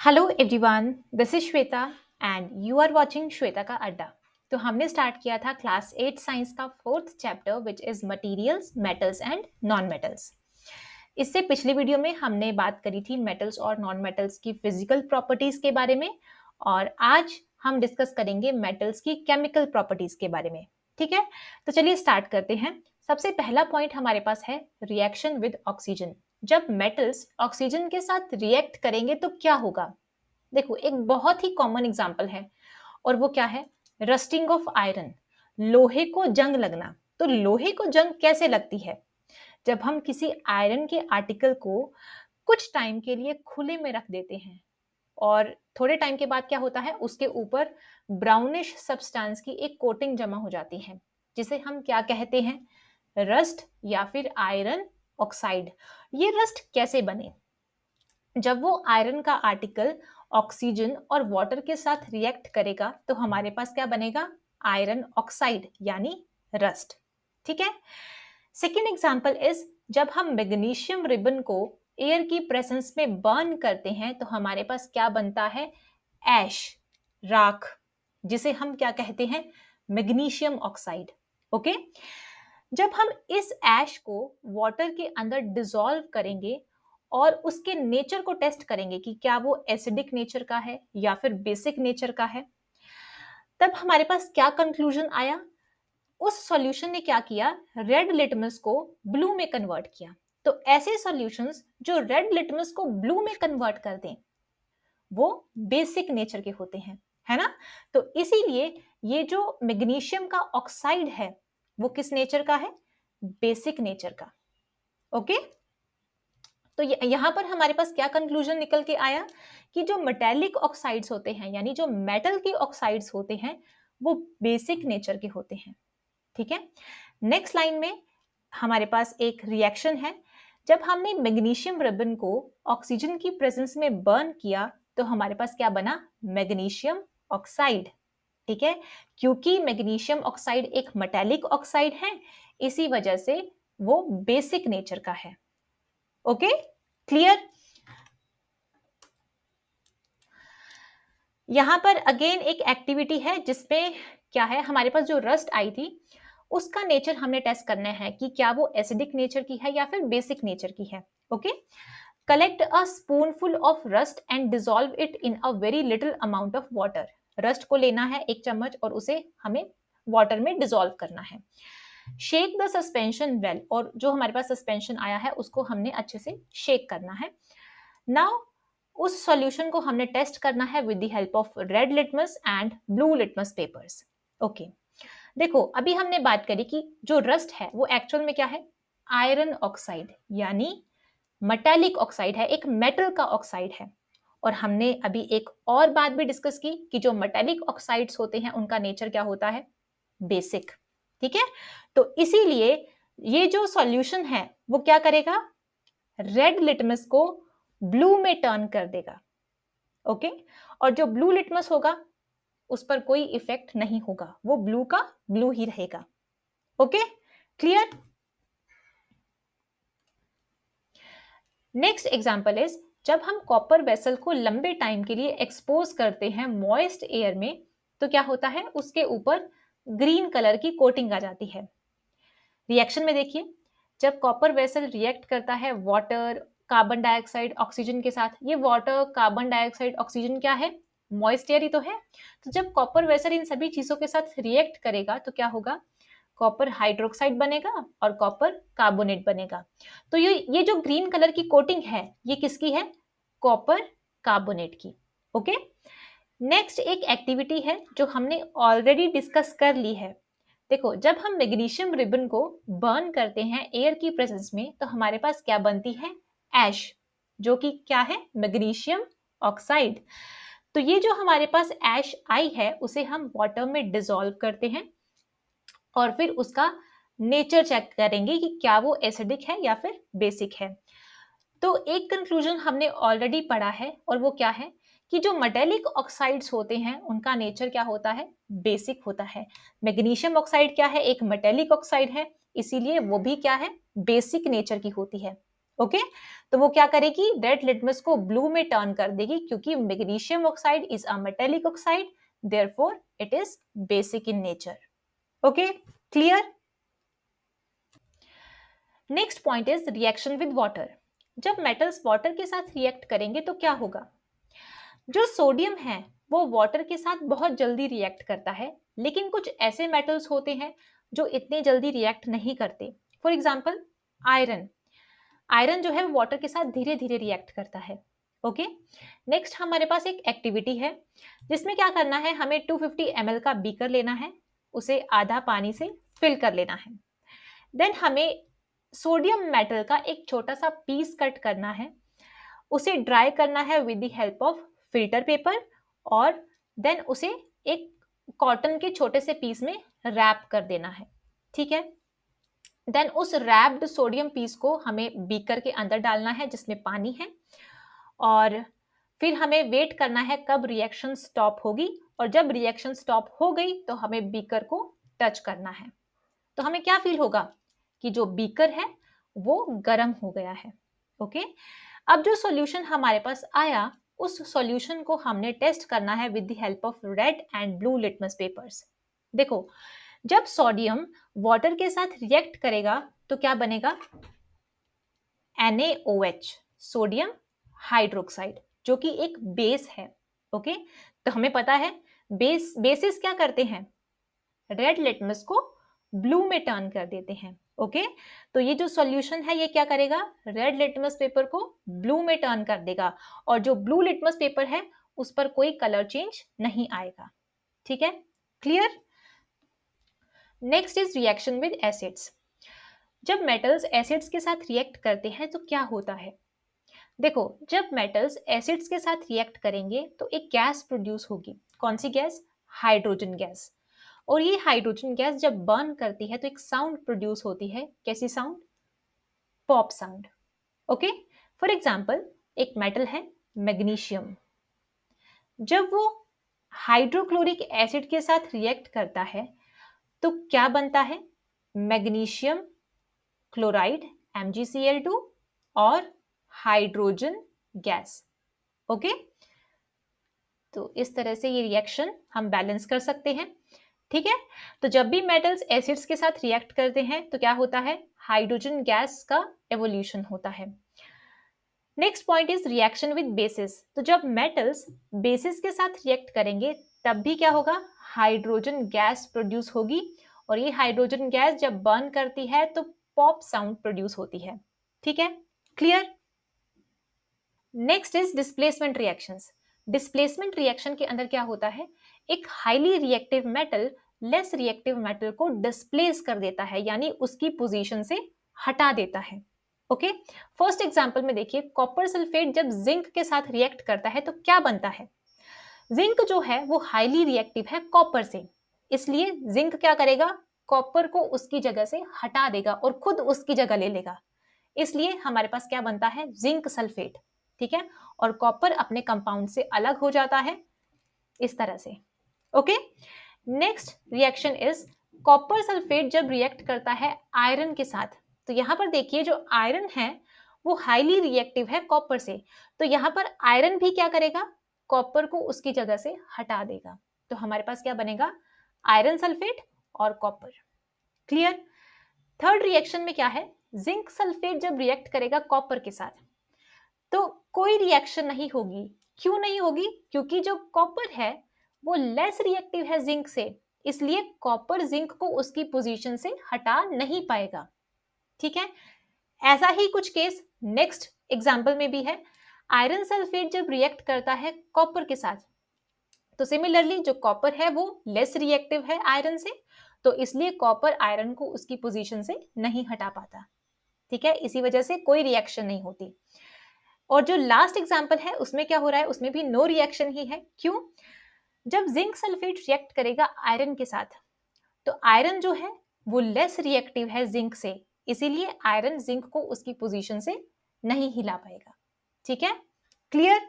Hello everyone, this is Shweta and you are watching Shweta का अड्डा। तो हमने स्टार्ट किया था क्लास 8 साइंस का fourth chapter which is materials, metals and non metals. इससे पिछली वीडियो में हमने बात करी थी मेटल्स और नॉन मेटल्स की फिजिकल प्रॉपर्टीज के बारे में, और आज हम डिस्कस करेंगे मेटल्स की केमिकल प्रॉपर्टीज के बारे में। ठीक है, तो चलिए स्टार्ट करते हैं। सबसे पहला पॉइंट हमारे पास है रिएक्शन विद ऑक्सीजन। जब मेटल्स ऑक्सीजन के साथ रिएक्ट करेंगे तो क्या होगा? देखो, एक बहुत ही कॉमन एग्जांपल है और वो क्या है? रस्टिंग ऑफ आयरन, लोहे को जंग लगना। तो लोहे को जंग कैसे लगती है? जब हम किसी आयरन के आर्टिकल को कुछ टाइम के लिए खुले में रख देते हैं और थोड़े टाइम के बाद क्या होता है, उसके ऊपर ब्राउनिश सब्सटेंस की एक कोटिंग जमा हो जाती है, जिसे हम क्या कहते हैं? रस्ट या फिर आयरन ऑक्साइड। ये रस्ट कैसे बने? जब वो आयरन का आर्टिकल ऑक्सीजन और वाटर के साथ रिएक्ट करेगा तो हमारे पास क्या बनेगा? आयरन ऑक्साइड यानी रस्ट। ठीक है। सेकेंड एग्जांपल इज, जब हम मैग्नीशियम रिबन को एयर की प्रेजेंस में बर्न करते हैं तो हमारे पास क्या बनता है? ऐश, राख, जिसे हम क्या कहते हैं? Magnesium oxide. ओके। जब हम इस ऐश को वाटर के अंदर डिसॉल्व करेंगे और उसके नेचर को टेस्ट करेंगे कि क्या वो एसिडिक नेचर का है या फिर बेसिक नेचर का है, तब हमारे पास क्या कंक्लूजन आया? उस सॉल्यूशन ने क्या किया? रेड लिटमस को ब्लू में कन्वर्ट किया। तो ऐसे सॉल्यूशंस जो रेड लिटमस को ब्लू में कन्वर्ट कर दें वो बेसिक नेचर के होते हैं, है ना? तो इसीलिए ये जो मैग्नीशियम का ऑक्साइड है वो किस नेचर का है? बेसिक नेचर का। ओके। तो यहां पर हमारे पास क्या कंक्लूजन निकल के आया कि जो मेटेलिक ऑक्साइड्स होते हैं यानी जो मेटल के ऑक्साइड्स होते हैं वो बेसिक नेचर के होते हैं। ठीक है। नेक्स्ट लाइन में हमारे पास एक रिएक्शन है। जब हमने मैग्नीशियम रिबन को ऑक्सीजन की प्रेजेंस में बर्न किया तो हमारे पास क्या बना? Magnesium oxide. ठीक है, क्योंकि मैग्नीशियम ऑक्साइड एक मेटेलिक ऑक्साइड है, इसी वजह से वो बेसिक नेचर का है। Okay, clear? यहां पर अगेन एक एक्टिविटी है जिसपे क्या है, हमारे पास जो रस्ट आई थी उसका नेचर हमने टेस्ट करना है कि क्या वो एसिडिक नेचर की है या फिर बेसिक नेचर की है। Okay. Collect a spoonful of rust and dissolve it in a very little amount of water. Rust को लेना है एक चम्मच और उसे हमें वाटर में डिसॉल्व करना है। शेक द सस्पेंशन वेल, और जो हमारे पास सस्पेंशन आया है उसको हमने अच्छे से शेक करना है। नाउ उस सॉल्यूशन को हमने टेस्ट करना है with the help of red litmus and blue litmus papers. Okay, देखो अभी हमने बात करी कि जो रस्ट है वो एक्चुअल में क्या है? आयरन ऑक्साइड यानी मेटालिक ऑक्साइड है, एक मेटल का ऑक्साइड है। और हमने अभी एक और बात भी डिस्कस की कि जो मेटालिक ऑक्साइड्स होते हैं उनका नेचर क्या होता है? बेसिक। ठीक है, तो इसीलिए ये जो सॉल्यूशन है वो क्या करेगा? रेड लिटमस को ब्लू में टर्न कर देगा। ओके, और जो ब्लू लिटमस होगा उस पर कोई इफेक्ट नहीं होगा, वो ब्लू का ब्लू ही रहेगा। Okay, clear? Next example is, जब हम कॉपर वेसल को लंबे टाइम के लिए एक्सपोज करते हैं मॉइस्ट एयर में तो क्या होता है? उसके ऊपर ग्रीन कलर की कोटिंग आ जाती है। रिएक्शन में देखिए, जब कॉपर वेसल रिएक्ट करता है वाटर, कार्बन डाइऑक्साइड, ऑक्सीजन के साथ, ये वाटर, कार्बन डाइऑक्साइड, ऑक्सीजन क्या है? मॉइस्ट एयर ही तो है। तो जब कॉपर वेसल इन सभी चीजों के साथ रिएक्ट करेगा तो क्या होगा? कॉपर हाइड्रोक्साइड बनेगा और कॉपर कार्बोनेट बनेगा। तो ये जो ग्रीन कलर की कोटिंग है ये किसकी है? कॉपर कार्बोनेट की। ओके। नेक्स्ट एक एक्टिविटी है जो हमने ऑलरेडी डिस्कस कर ली है। देखो, जब हम मैग्नीशियम रिबन को बर्न करते हैं एयर की प्रेजेंस में तो हमारे पास क्या बनती है? ऐश, जो कि क्या है? Magnesium oxide. तो ये जो हमारे पास ऐश आई है उसे हम वाटर में डिसॉल्व करते हैं और फिर उसका नेचर चेक करेंगे कि क्या वो एसिडिक है या फिर बेसिक है। तो एक कंक्लूजन हमने ऑलरेडी पढ़ा है और वो क्या है कि जो मेटेलिक ऑक्साइड्स होते हैं उनका नेचर क्या होता है? बेसिक होता है। मैग्नीशियम ऑक्साइड क्या है? एक मेटेलिक ऑक्साइड है, इसीलिए वो भी क्या है? बेसिक नेचर की होती है। ओके तो वो क्या करेगी, रेड लिटमस को ब्लू में टर्न कर देगी, क्योंकि magnesium oxide is a metallic oxide, therefore it is basic in nature. Okay clear. Next point is reaction with water. जब मेटल्स वाटर के साथ रिएक्ट करेंगे तो क्या होगा, जो सोडियम है वो वाटर के साथ बहुत जल्दी रिएक्ट करता है, लेकिन कुछ ऐसे मेटल्स होते हैं जो इतने जल्दी रिएक्ट नहीं करते। फॉर एग्जाम्पल आयरन, आयरन जो है वाटर के साथ धीरे धीरे रिएक्ट करता है। ओके नेक्स्ट हमारे पास एक एक्टिविटी है जिसमें क्या करना है, हमें 250 ml का बीकर लेना है, उसे आधा पानी से फिल कर लेना है। देन हमें सोडियम मेटल का एक छोटा सा पीस कट करना है, उसे ड्राई करना है with the help of filter paper, और देन उसे एक कॉटन के छोटे से पीस में रैप कर देना है। ठीक है, देन उस रैप्ड सोडियम पीस को हमें बीकर के अंदर डालना है जिसमें पानी है, और फिर हमें वेट करना है कब रिएक्शन स्टॉप होगी, और जब रिएक्शन स्टॉप हो गई तो हमें बीकर को टच करना है। तो हमें क्या फील होगा कि जो बीकर है वो गर्म हो गया है। ओके अब जो सॉल्यूशन हमारे पास आया, उस सॉल्यूशन को हमने टेस्ट करना है with the help of red and blue litmus papers. देखो जब सोडियम वाटर के साथ रिएक्ट करेगा तो क्या बनेगा, NaOH, सोडियम हाइड्रोक्साइड, जो कि एक बेस है। ओके तो हमें पता है बेसिस क्या करते हैं, रेड लिटमस को ब्लू में टर्न कर देते हैं। ओके तो ये जो सॉल्यूशन है ये क्या करेगा, रेड लिटमस पेपर को ब्लू में टर्न कर देगा, और जो ब्लू लिटमस पेपर है उस पर कोई कलर चेंज नहीं आएगा। ठीक है clear. Next is reaction with acids. जब मेटल्स एसिड्स के साथ रिएक्ट करते हैं तो क्या होता है, देखो जब मेटल्स एसिड्स के साथ रिएक्ट करेंगे तो एक गैस प्रोड्यूस होगी। कौन सी गैस, हाइड्रोजन गैस। और ये हाइड्रोजन गैस जब बर्न करती है तो एक साउंड प्रोड्यूस होती है। कैसी sound, pop sound. Okay for example एक मेटल है मैग्नीशियम, जब वो हाइड्रोक्लोरिक एसिड के साथ रिएक्ट करता है तो क्या बनता है, मैग्नीशियम क्लोराइड MgCl2 और हाइड्रोजन गैस। ओके तो इस तरह से ये रिएक्शन हम बैलेंस कर सकते हैं। ठीक है तो जब भी मेटल्स एसिड्स के साथ रिएक्ट करते हैं तो क्या होता है, हाइड्रोजन गैस का एवोल्यूशन होता है। Next point is reaction with basis. तो जब मेटल्स बेसिस के साथ रिएक्ट करेंगे तब भी क्या होगा, हाइड्रोजन गैस प्रोड्यूस होगी, और ये हाइड्रोजन गैस जब बर्न करती है तो पॉप साउंड प्रोड्यूस होती है। ठीक है clear. Next is displacement reactions. Displacement reaction के अंदर क्या होता है, एक highly reactive metal less reactive metal को डिस्प्लेस कर देता है, यानी उसकी पोजीशन से हटा देता है। ओके फर्स्ट एग्जांपल में देखिए, कॉपर सल्फेट जब जिंक के साथ रिएक्ट करता है तो क्या बनता है, जिंक जो है वो हाईली रिएक्टिव है कॉपर से, इसलिए जिंक क्या करेगा, कॉपर को उसकी जगह से हटा देगा और खुद उसकी जगह ले लेगा, इसलिए हमारे पास क्या बनता है, जिंक सल्फेट। ठीक है और कॉपर अपने कंपाउंड से अलग हो जाता है इस तरह से। Okay next reaction is copper sulphate जब रिएक्ट करता है आयरन के साथ, तो यहां पर देखिए जो आयरन है वो हाईली रिएक्टिव है कॉपर से, तो यहां पर आयरन भी क्या करेगा, कॉपर को उसकी जगह से हटा देगा, तो हमारे पास क्या बनेगा, आयरन सल्फेट और कॉपर। क्लियर। थर्ड रिएक्शन में क्या है, जिंक सल्फेट जब रिएक्ट करेगा कॉपर के साथ तो कोई रिएक्शन नहीं होगी। क्यों नहीं होगी, क्योंकि जो कॉपर है वो लेस रिएक्टिव है जिंक से, इसलिए कॉपर जिंक को उसकी पोजीशन से हटा नहीं पाएगा। ठीक है ऐसा ही कुछ केस नेक्स्ट एग्जांपल में भी है, आयरन सल्फेट जब रिएक्ट करता है कॉपर के साथ तो सिमिलरली जो कॉपर है वो लेस रिएक्टिव है आयरन से, तो इसलिए कॉपर आयरन को उसकी पोजीशन से नहीं हटा पाता। ठीक है इसी वजह से कोई रिएक्शन नहीं होती। और जो लास्ट एग्जांपल है उसमें क्या हो रहा है, उसमें भी नो रिएक्शन ही है। क्यों, जब जिंक सल्फेट रिएक्ट करेगा आयरन के साथ तो आयरन जो है वो लेस रिएक्टिव है जिंक से, इसीलिए आयरन जिंक को उसकी पोजीशन से नहीं हिला पाएगा। ठीक है क्लियर।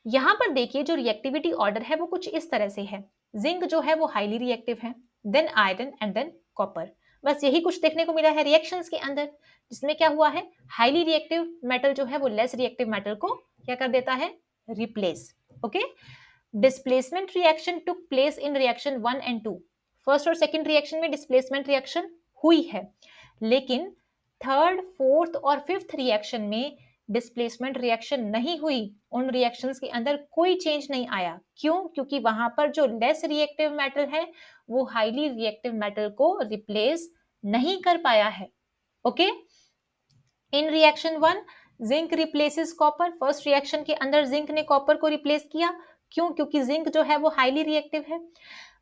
यहां पर देखिए जो रिएक्टिविटी ऑर्डर है वो कुछ इस तरह से है, जिंक जो है वो हाईली रिएक्टिव है, then iron and then copper. बस यही कुछ देखने को मिला है रिएक्शंस के अंदर, जिसमें क्या हुआ है, हाईली रिएक्टिव मेटल जो है वो लेस रिएक्टिव मेटल को क्या कर देता है, replace. Okay, displacement reaction took place in reaction 1 and 2। First और सेकंड रिएक्शन में डिस्प्लेसमेंट रिएक्शन हुई है, लेकिन थर्ड, फोर्थ और फिफ्थ रिएक्शन में डिस्प्लेसमेंट रिएक्शन नहीं हुई। उन रिएक्शंस के अंदर कोई चेंज नहीं आया। क्यों? क्योंकि वहां पर जो लेस रिएक्टिव मेटल है वो हाईली रिएक्टिव मेटल को रिप्लेस नहीं कर पाया है। Okay, in reaction 1 zinc replaces copper. First reaction के अंदर जिंक ने कॉपर को रिप्लेस किया। क्यों? क्योंकि जिंक जो है वो हाईली रिएक्टिव है।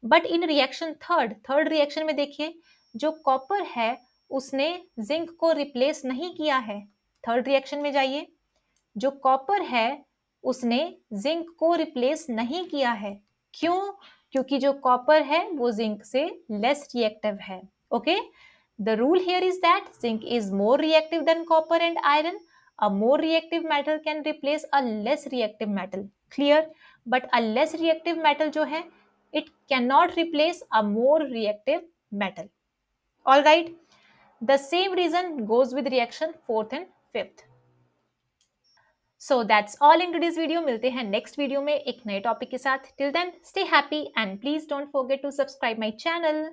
But in reaction third reaction में देखिए, जो कॉपर है उसने जिंक को रिप्लेस नहीं किया है। थर्ड रिएक्शन में जाइए, जो कॉपर है उसने जिंक को रिप्लेस नहीं किया है। क्यों? क्योंकि जो कॉपर है वो जिंक से लेस रिएक्टिव है। Okay, the rule here is that zinc is more reactive than copper and iron. A more reactive metal can replace a less reactive metal. Clear? But a less reactive metal जो है, it cannot replace a more reactive metal. All right. The same reason goes with reaction 4th and 5th. So that's all in today's video. मिलते हैं next video में एक नए topic के साथ. Till then, stay happy and please don't forget to subscribe my channel.